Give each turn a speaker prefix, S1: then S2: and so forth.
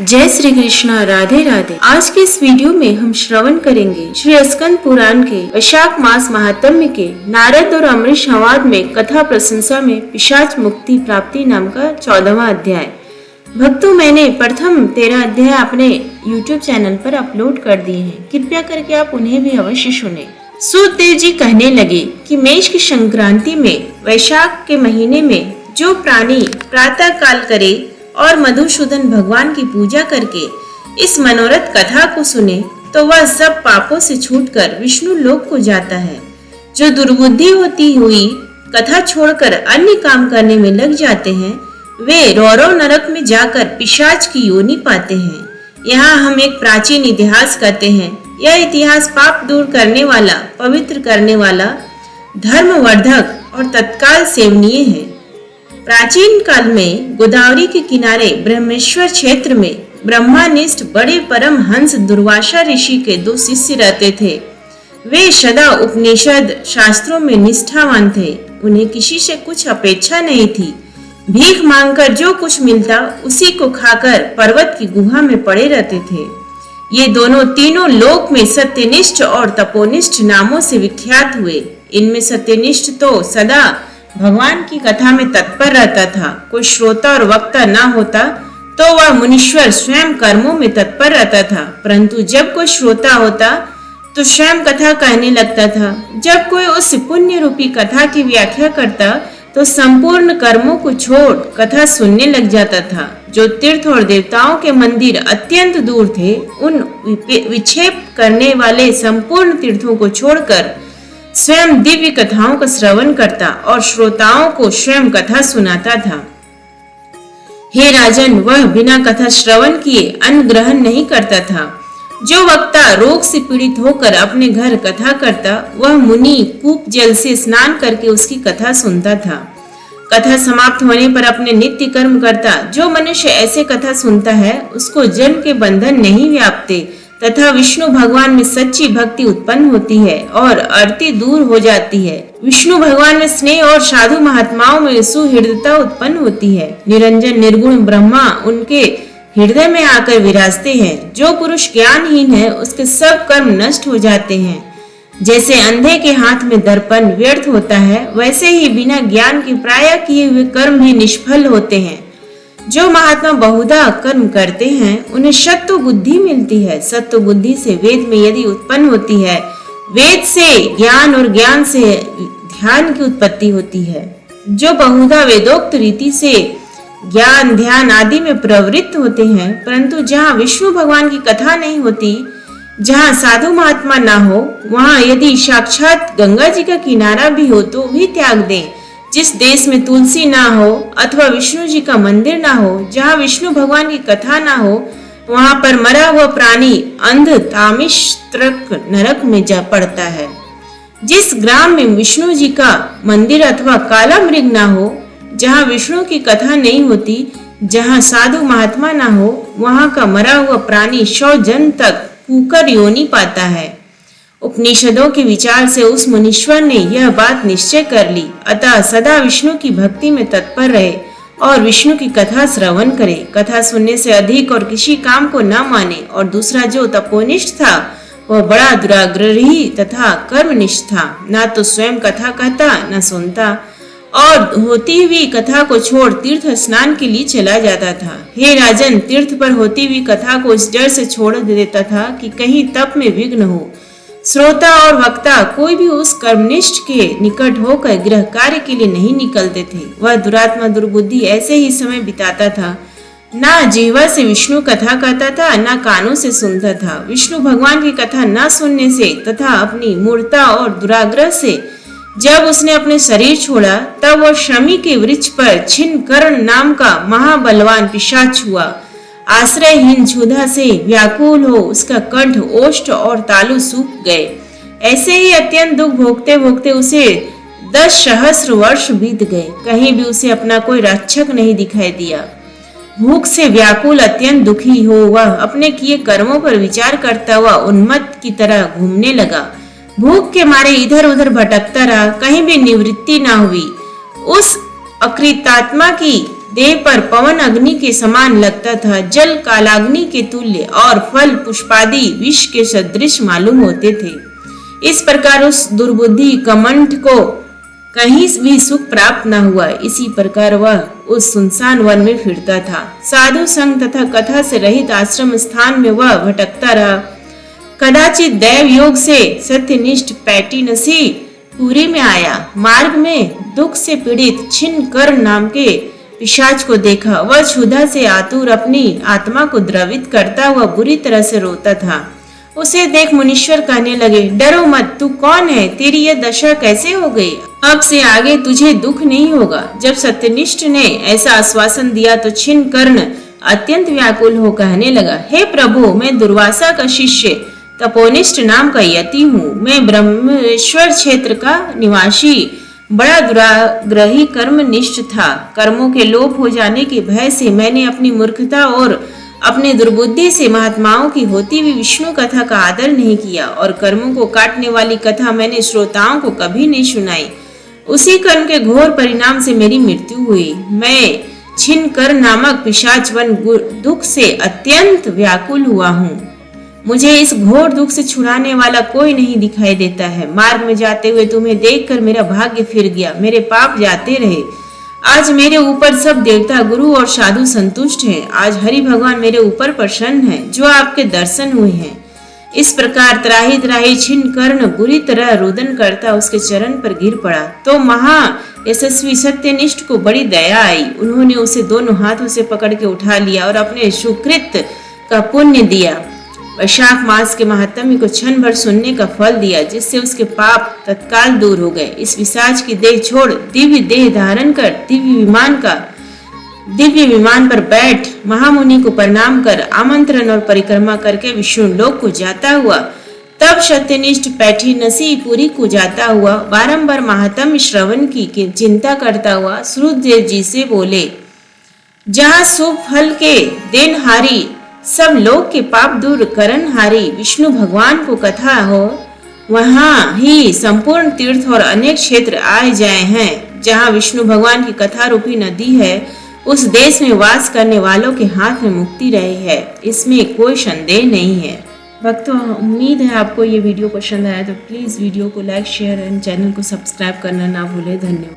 S1: जय श्री कृष्ण, राधे राधे। आज के इस वीडियो में हम श्रवण करेंगे श्री स्कंद पुराण के वैशाख मास महात्म्य के नारद और अमरीश संवाद में कथा प्रशंसा में पिशाच मुक्ति प्राप्ति नाम का 14वां अध्याय। भक्तों, मैंने प्रथम 13 अध्याय अपने YouTube चैनल पर अपलोड कर दिए हैं, कृपया करके आप उन्हें भी अवश्य सुने। सूतदेव जी कहने लगे कि मेष की संक्रांति में वैशाख के महीने में जो प्राणी प्रातः काल करे और मधुसूदन भगवान की पूजा करके इस मनोरथ कथा को सुने तो वह सब पापों से छूटकर विष्णु लोक को जाता है। जो दुर्बुद्धि होती हुई कथा छोड़कर अन्य काम करने में लग जाते हैं वे रौरव नरक में जाकर पिशाच की योनि पाते हैं। यहाँ हम एक प्राचीन इतिहास कहते हैं। यह इतिहास पाप दूर करने वाला, पवित्र करने वाला, धर्मवर्धक और तत्काल सेवनीय है। प्राचीन काल में गोदावरी के किनारे ब्रह्मेश्वर क्षेत्र में ब्रह्मानिष्ठ बड़े परम हंस दुर्वासा ऋषि के 2 शिष्य रहते थे। वे सदा उपनिषद शास्त्रों में निष्ठावान थे। उन्हें किसी से कुछ अपेक्षा नहीं थी। भीख मांगकर जो कुछ मिलता उसी को खाकर पर्वत की गुहा में पड़े रहते थे। ये दोनों तीनों लोक में सत्यनिष्ठ और तपोनिष्ठ नामों से विख्यात हुए। इनमें सत्यनिष्ठ तो सदा भगवान की कथा में तत्पर रहता था। कोई श्रोता और वक्ता ना होता तो वह मुनीश्वर स्वयं कर्मों में तत्पर रहता था, परंतु जब कोई श्रोता होता तो स्वयं कथा कहने लगता था। जब कोई उस पुण्य रूपी कथा की व्याख्या करता तो संपूर्ण कर्मों को छोड़ कथा सुनने लग जाता था। जो तीर्थ और देवताओं के मंदिर अत्यंत दूर थे उन विक्षेप करने वाले संपूर्ण तीर्थों को छोड़कर स्वयं दिव्य कथाओं का श्रवण करता और श्रोताओं को स्वयं कथा सुनाता था। हे राजन, वह बिना कथा श्रवण किए अन्न ग्रहण नहीं करता था। जो वक्ता रोग से पीड़ित होकर अपने घर कथा करता वह मुनि कूप जल से स्नान करके उसकी कथा सुनता था। कथा समाप्त होने पर अपने नित्य कर्म करता। जो मनुष्य ऐसे कथा सुनता है उसको जन्म के बंधन नहीं व्यापते तथा विष्णु भगवान में सच्ची भक्ति उत्पन्न होती है और अर्थी दूर हो जाती है। विष्णु भगवान में स्नेह और साधु महात्माओं में सुहृदता उत्पन्न होती है। निरंजन निर्गुण ब्रह्मा उनके हृदय में आकर विराजते हैं। जो पुरुष ज्ञानहीन है उसके सब कर्म नष्ट हो जाते हैं। जैसे अंधे के हाथ में दर्पण व्यर्थ होता है वैसे ही बिना ज्ञान के प्राय किए हुए कर्म भी निष्फल होते हैं। जो महात्मा बहुधा कर्म करते हैं उन्हें सत्व बुद्धि मिलती है। सत्व बुद्धि से वेद में यदि उत्पन्न होती है, वेद से ज्ञान और ज्ञान से ध्यान की उत्पत्ति होती है। जो बहुधा वेदोक्त रीति से ज्ञान ध्यान आदि में प्रवृत्त होते हैं, परंतु जहाँ विष्णु भगवान की कथा नहीं होती, जहाँ साधु महात्मा ना हो, वहाँ यदि साक्षात गंगा जी का किनारा भी हो तो भी त्याग दें। जिस देश में तुलसी ना हो अथवा विष्णु जी का मंदिर ना हो, जहाँ विष्णु भगवान की कथा ना हो, वहाँ पर मरा हुआ प्राणी अंध तामिश नरक में जा पड़ता है। जिस ग्राम में विष्णु जी का मंदिर अथवा काला मृग ना हो, जहाँ विष्णु की कथा नहीं होती, जहाँ साधु महात्मा ना हो, वहाँ का मरा हुआ प्राणी 100 जन्म तक कुकर योनि पाता है। उपनिषदों के विचार से उस मुनीश्वर ने यह बात निश्चय कर ली। अतः सदा विष्णु की भक्ति में तत्पर रहे और विष्णु की कथा श्रवण करे। कथा सुनने से अधिक और किसी काम को न माने। और दूसरा जो तपोनिष्ठ था वह बड़ा दुराग्रही तथा कर्मनिष्ठ था। ना तो स्वयं कथा कहता न सुनता और होती हुई कथा को छोड़ तीर्थ स्नान के लिए चला जाता था। हे राजन, तीर्थ पर होती हुई कथा को इस डर से छोड़ देता था कि कहीं तप में विघ्न हो। श्रोता और वक्ता कोई भी उस कर्मनिष्ठ के निकट होकर गृह कार्य के लिए नहीं निकलते थे। वह दुरात्मा दुर्बुद्धि ऐसे ही समय बिताता था। ना जिह्वा से विष्णु कथा कहता था, ना कानों से सुनता था। विष्णु भगवान की कथा न सुनने से तथा अपनी मूर्ता और दुराग्रह से जब उसने अपने शरीर छोड़ा तब वह शमी के वृक्ष पर छिन्न कर्ण नाम का महाबलवान पिशाच हुआ। आश्रयहीन क्षुधा से व्याकुल हो उसका कंठ, ओष्ठ और तालु सूख गए। ऐसे ही अत्यंत दुख भोगते भोगते उसे 10 सहस्र वर्ष बीत गए। कहीं भी उसे अपना कोई रक्षक नहीं दिखाई दिया। भूख से व्याकुल अत्यंत दुखी हो वह अपने किए कर्मों पर विचार करता हुआ उन्मत्त की तरह घूमने लगा। भूख के मारे इधर उधर भटकता रहा, कहीं भी निवृत्ति न हुई। उस अकृतात्मा की देह पर पवन अग्नि के समान लगता था, जल कालाग्नि के तुल्य और फल पुष्पादि विष के सदृश मालूम होते थे। इस प्रकार उस दुर्बुद्धि कमंठ को कहीं भी सुख प्राप्त न हुआ। इसी प्रकार वह उस सुनसान वन में फिरता था। साधु संग तथा कथा से रहित आश्रम स्थान में वह भटकता रहा। कदाचित दैव योग से सत्यनिष्ठ पैटिनसी पुरी में आया। मार्ग में दुख से पीड़ित छिन्नकर्ण नाम के पिशाच को देखा। वह क्षुधा से आतुर अपनी आत्मा को द्रवित करता हुआ बुरी तरह से रोता था। उसे देख मुनीश्वर कहने लगे, डरो मत, तू कौन है? तेरी यह दशा कैसे हो गई? अब से आगे तुझे दुख नहीं होगा। जब सत्यनिष्ठ ने ऐसा आश्वासन दिया तो छिन्नकर्ण अत्यंत व्याकुल हो कहने लगा, हे प्रभु, मैं दुर्वासा का शिष्य तपोनिष्ठ नाम का यति हूँ। मैं ब्रह्मेश्वर क्षेत्र का निवासी बड़ा दुराग्रही कर्मनिष्ठ था। कर्मों के लोप हो जाने के भय से मैंने अपनी मूर्खता और अपने दुर्बुद्धि से महात्माओं की होती हुई विष्णु कथा का आदर नहीं किया और कर्मों को काटने वाली कथा मैंने श्रोताओं को कभी नहीं सुनाई। उसी कर्म के घोर परिणाम से मेरी मृत्यु हुई। मैं छिन्नकर्ण नामक पिशाचवन दुख से अत्यंत व्याकुल हुआ हूँ। मुझे इस घोर दुख से छुड़ाने वाला कोई नहीं दिखाई देता है। मार्ग में जाते हुए तुम्हें देखकर मेरा भाग्य फिर गया, मेरे पाप जाते रहे। आज मेरे ऊपर सब देवता, गुरु और साधु संतुष्ट हैं। आज हरि भगवान मेरे ऊपर प्रसन्न हैं, जो आपके दर्शन हुए हैं। इस प्रकार त्राही त्राही छिन्नकर्ण बुरी तरह रोदन करता उसके चरण पर गिर पड़ा। तो महा यशस्वी सत्यनिष्ठ को बड़ी दया आई। उन्होंने उसे दोनों हाथों से पकड़ के उठा लिया और अपने सुकृत का पुण्य दिया। वैशाख मास के महात्म्य को क्षण भर सुनने का फल दिया, जिससे उसके पाप तत्काल दूर हो गए। इस पिशाच की देह छोड़ दिव्य देह धारण कर दिव्य विमान पर बैठ महामुनि को प्रणाम कर आमंत्रण और परिक्रमा करके विष्णु लोक को जाता हुआ तब सत्यनिष्ठ पैटिनसी पुरी को जाता हुआ बारंबार महात्म्य श्रवण की चिंता करता हुआ सूर्यदेव जी से बोले, जहाँ शुभ फल के देनहारी सब लोग के पाप दूर करनहारी विष्णु भगवान को कथा हो, वहाँ ही संपूर्ण तीर्थ और अनेक क्षेत्र आए जाए हैं। जहाँ विष्णु भगवान की कथा रूपी नदी है, उस देश में वास करने वालों के हाथ में मुक्ति रही है, इसमें कोई संदेह नहीं है। भक्तों, उम्मीद है आपको ये वीडियो पसंद आया तो प्लीज वीडियो को लाइक, शेयर एंड चैनल को सब्सक्राइब करना ना भूलें। धन्यवाद।